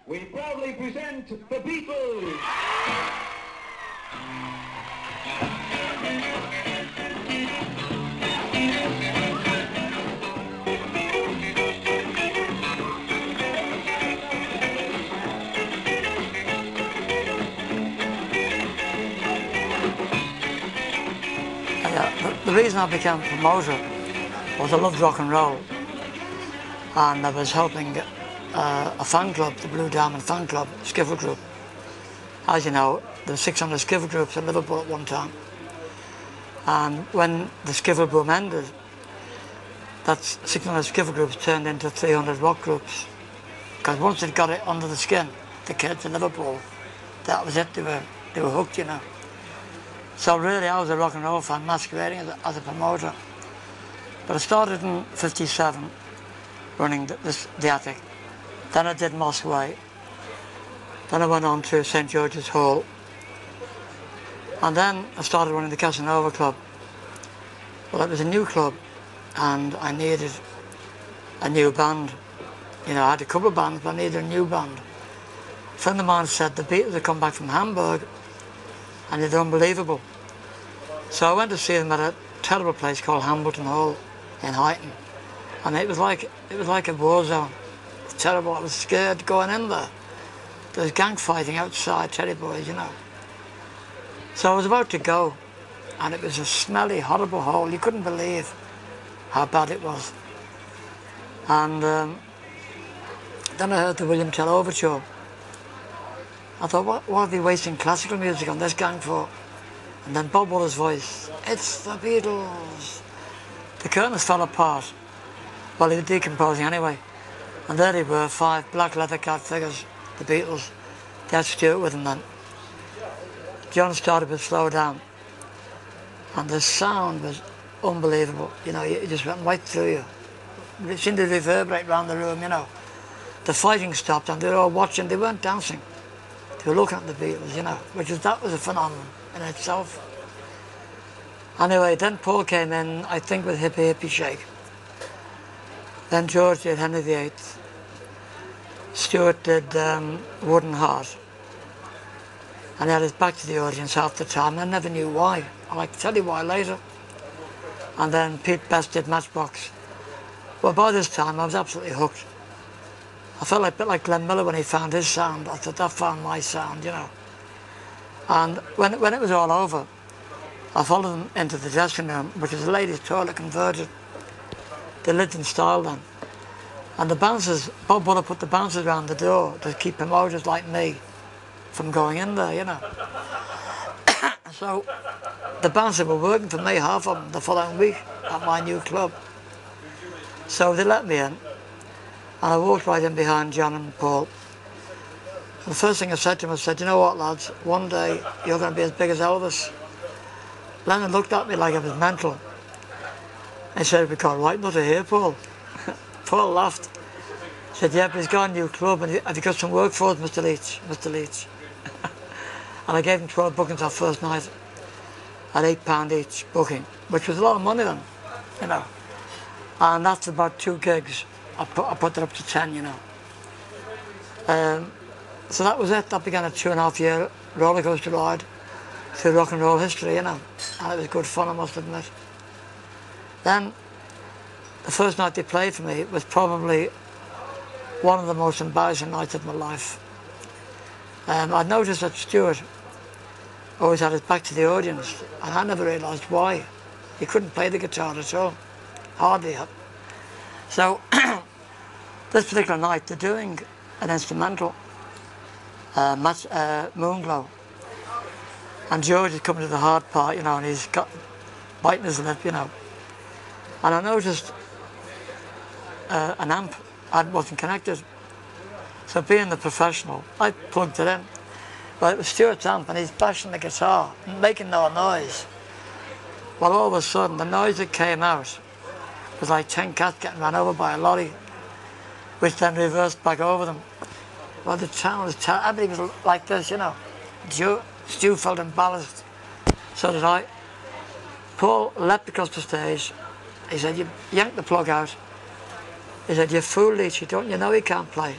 we proudly present the Beatles. The reason I became a promoter was I loved rock and roll, and I was helping a fan club, the Blue Diamond fan club, skiffle group. As you know, there were 600 skiffle groups in Liverpool at one time, and when the skiffle boom ended, that 600 skiffle groups turned into 300 rock groups, because once they'd got it under the skin, the kids in Liverpool, that was it, they were hooked, you know. So really I was a rock and roll fan masquerading as a promoter. But I started in '57 running the Attic. Then I did Moss Way. Then I went on to St George's Hall. And then I started running the Casanova Club. Well, it was a new club and I needed a new band. You know, I had a couple of bands, but I needed a new band. A friend of mine said the Beatles had come back from Hamburg and they're unbelievable. So I went to see them at a terrible place called Hambleton Hall in Huyton, and it was like a war zone. It was terrible. I was scared going in there. There was gang fighting outside, Teddy Boys, you know. So I was about to go, and it was a smelly, horrible hole. You couldn't believe how bad it was. And then I heard the William Tell Overture. I thought, what are they wasting classical music on this gang for? And then Bob Wooler's voice, "It's the Beatles." The curtains fell apart. Well, they were decomposing anyway. And there they were, 5 black leather cat figures, the Beatles. They had Stuart with them then. John started to slow down. And the sound was unbelievable. You know, it just went right through you. It seemed to reverberate around the room, you know. The fighting stopped and they were all watching. They weren't dancing. They were looking at the Beatles, you know, that was a phenomenon in itself. Anyway, then Paul came in, I think, with Hippie Hippie Shake. Then George did Henry VIII. Stuart did Wooden Heart. And he had his back to the audience half the time. I never knew why. I'll like to tell you why later. And then Pete Best did Matchbox. Well, by this time, I was absolutely hooked. I felt a bit like Glenn Miller when he found his sound. I thought, that found my sound, you know. And when it was all over, I followed them into the dressing room, which was a ladies' toilet converted. They lived in style then. And the bouncers, Bob Wooler put the bouncers around the door to keep promoters like me from going in there, you know. So the bouncers were working for me, half of them, the following week at my new club. So they let me in. And I walked right in behind John and Paul. And the first thing I said to him, I said, "You know what, lads, one day you're going to be as big as Elvis." Lennon looked at me like I was mental. He said, "We can't write nothing here, Paul." Paul laughed. He said, "Yeah, but he's got a new club, and have you got some work for us, Mr. Leach? Mr. Leach." And I gave him 12 bookings our first night at £8 each booking, which was a lot of money then, you know. And after about 2 gigs, I put it up to 10, you know. So that was it. That began a 2.5-year roller coaster ride through rock and roll history, you know. And it was good fun, I must admit. Then, the first night they played for me was probably one of the most embarrassing nights of my life. I noticed that Stuart always had his back to the audience, and I never realised why. He couldn't play the guitar at all, hardly. So, this particular night, they're doing an instrumental, Moonglow. And George is coming to the hard part, you know, and he's got biting his lip, you know. And I noticed an amp wasn't connected. So being the professional, I plugged it in. But it was Stuart's amp and he's bashing the guitar, making no noise. Well, all of a sudden, the noise that came out was like 10 cats getting run over by a lorry, which then reversed back over them. Well, the town was everybody was like this, you know. Stu felt embarrassed. So did I. Paul leapt across the stage. He said, "You yanked the plug out." He said, "You fool, Leach, don't you know he can't play?"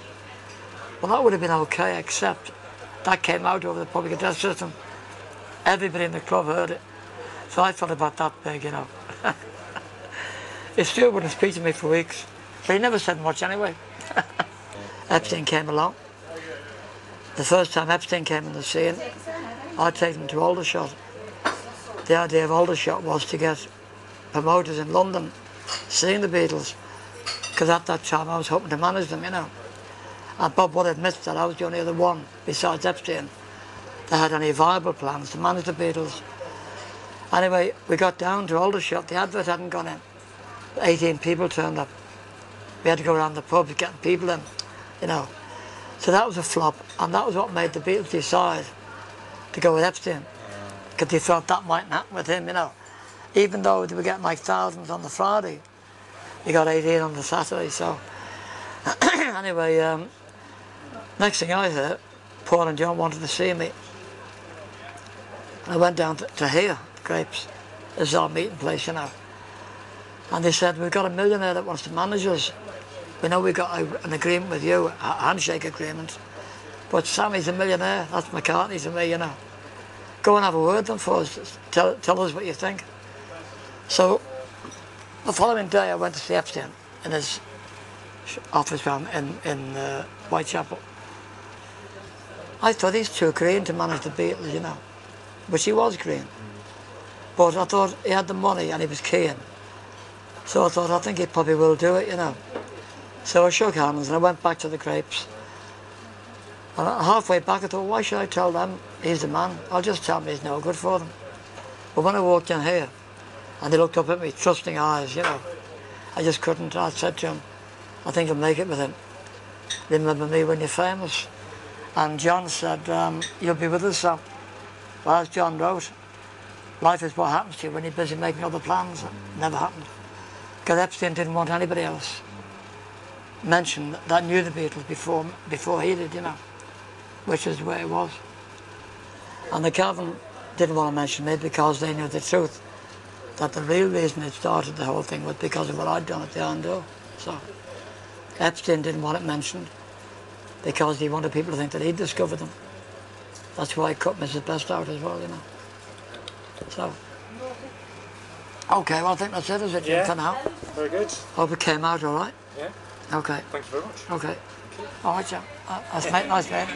Well, that would have been okay, except that came out over the public address system. Everybody in the club heard it. So I thought about that big, you know. His steward wouldn't speak to me for weeks, but he never said much anyway. Epstein came along. The first time Epstein came in the scene, I'd taken him to Aldershot. The idea of Aldershot was to get promoters in London seeing the Beatles, because at that time I was hoping to manage them, you know. And Bob would admit that I was the only other one, besides Epstein, that had any viable plans to manage the Beatles. Anyway, we got down to Aldershot, the advert hadn't gone in. 18 people turned up. We had to go around the pub getting people in, you know. So that was a flop, and that was what made the Beatles decide to go with Epstein, because they thought that mightn't happen with him, you know. Even though they were getting like thousands on the Friday, they got 18 on the Saturday, so. Anyway, next thing I heard, Paul and John wanted to see me. I went down to here, Grapes. This is our meeting place, you know. And they said, we've got a millionaire that wants to manage us. We know we've got an agreement with you, a handshake agreement. But Sammy's a millionaire, that's McCartney to me, you know. Go and have a word with them for us, tell us what you think. So, the following day I went to see Epstein in his office in Whitechapel. I thought he's too green to manage the Beatles, you know. Which he was green. But I thought he had the money and he was keen. So I thought, I think he probably will do it, you know. So I shook hands and I went back to the Grapes. And halfway back I thought, why should I tell them he's the man? I'll just tell them he's no good for them. But when I walked in here, and they looked up at me, trusting eyes, you know, I just couldn't. I said to him, I think I'll make it with him. Remember me when you're famous. And John said, you'll be with us, Sam. Well, as John wrote, life is what happens to you when you're busy making other plans. It never happened. Because Epstein didn't want anybody else mentioned that knew the Beatles before he did, you know, which is the way it was. And the Calvin didn't want to mention me because they knew the truth, that the real reason it started the whole thing was because of what I'd done at the Iron Door. So Epstein didn't want it mentioned because he wanted people to think that he'd discovered them. That's why he cut Mrs. Best out as well, you know. So, okay, well I think that's it, is it, Jim, yeah, for now? Very good. Hope it came out all right. Yeah. Okay. Thank you very much. Okay. All right, Jim. Nice mate.